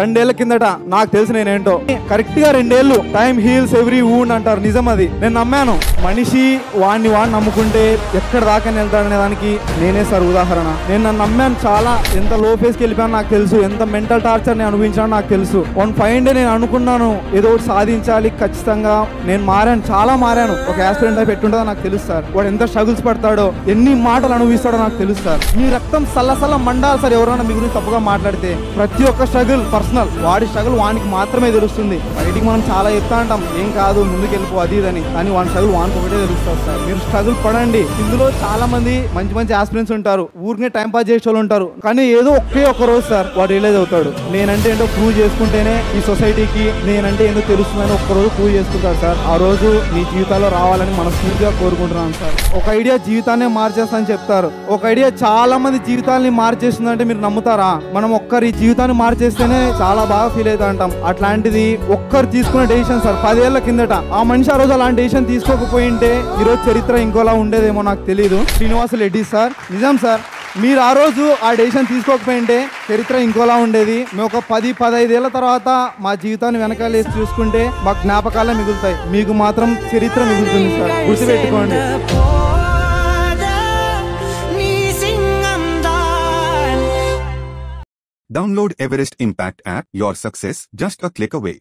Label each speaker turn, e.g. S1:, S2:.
S1: 2 ఏళ్ల కిందట నాకు తెలిసి నేనేంటో కరెక్ట్ గా 2 ఏళ్ళు టైం హీల్స్ ఎవ్రీ వూండ్ అంటారు. నిజం అది. నేను నమ్మాను. మనిషి వాడిని నమ్ముకుంటే ఎక్కడ దాకా వెళ్తాడనే దానికి నేనే సార్ ఉదాహరణ. నేను నన్ను నమ్మాను. చాలా ఎంత లో ఫేస్ కి వెళ్ళిపోయాను నాకు తెలుసు. ఎంత మెంటల్ టార్చర్ నేను అనుభవించాను నాకు తెలుసు. 1 డే నేను అనుకున్నాను ఏదో ఒకటి సాధించాలి ఖచ్చితంగా. నేను మారాను, చాలా మారాను. ఒక యాస్పిరెంట్ టైప్ ఎట్టుంటుందో నాకు తెలుసు సార్. వాడు ఎంత స్ట్రగుల్స్ పడతాడో, ఎన్ని మాటలు అనుభవిస్తాడో నాకు తెలుసు సార్. మీ రక్తం సల్లసల్ల మండాలి సార్ ఎవరైనా మీ గురించి తప్పుగా మాట్లాడితే. ప్రతి ఒక్క స్ట్రగుల్ పర్సనల్. వాడి స్ట్రగుల్ వానికి మాత్రమే తెలుస్తుంది. బయటికి మనం చాలా చెప్తా అంటాం ఏం కాదు ముందుకు వెళ్ళిపో అది ఇదని, కానీ వాడి స్ట్రగుల్ వానికి ఒకటే తెలుస్తుంది సార్. మీరు స్ట్రగుల్ పడండి. ఇందులో చాలా మంది మంచి మంచి ఆస్పిరెంట్స్ ఉంటారు, ఊరికే టైం పాస్ చేసే వాళ్ళు ఉంటారు. కానీ ఏదో ఒక్క రోజు సార్ వాడు రియలైజ్ అవుతాడు. నేనంటే ఏంటో ప్రూవ్ చేసుకుంటేనే ఈ సొసైటీకి నేనంటే ఏంటో తెలుస్తుందని ఒక్కరోజు ప్రూవ్ చేసుకుంటాడు సార్. ఆ రోజు మీ జీవితాల్లో రావాలని మనస్ఫూర్తిగా కోరుకుంటున్నాను సార్. ఒక ఐడియా జీవితాన్ని మార్చేస్తానని చెప్తారు. ఒక ఐడియా చాలా మంది జీవితాన్ని మార్చేస్తుందంటే మీరు నమ్ముతారా? మనం ఒక్కరి జీవితాన్ని మార్చేస్తేనే చాలా బాగా ఫీల్ అవుతా అంటాం. అట్లాంటిది ఒక్కరు తీసుకునే డెసిషన్ సార్ 10 ఏళ్ల కిందట. ఆ మనిషి ఆ రోజు అలాంటి డెసిషన్ తీసుకోకపోయింటే ఈరోజు చరిత్ర ఇంకోలా ఉండేదేమో నాకు తెలియదు. శ్రీనివాస్ రెడ్డి సార్, నిజం సార్. మీరు ఆ రోజు ఆ డెసిషన్ తీసుకోకపోయింటే చరిత్ర ఇంకోలా ఉండేది. మేము ఒక 10-15 ఏళ్ల తర్వాత మా జీవితాన్ని వెనకాలేసి చూసుకుంటే మా జ్ఞాపకాలే మిగులుతాయి. మీకు మాత్రం చరిత్ర మిగులుతుంది సార్, గుర్తుపెట్టుకోండి.
S2: Download Everest Impact app. Your success just a click away.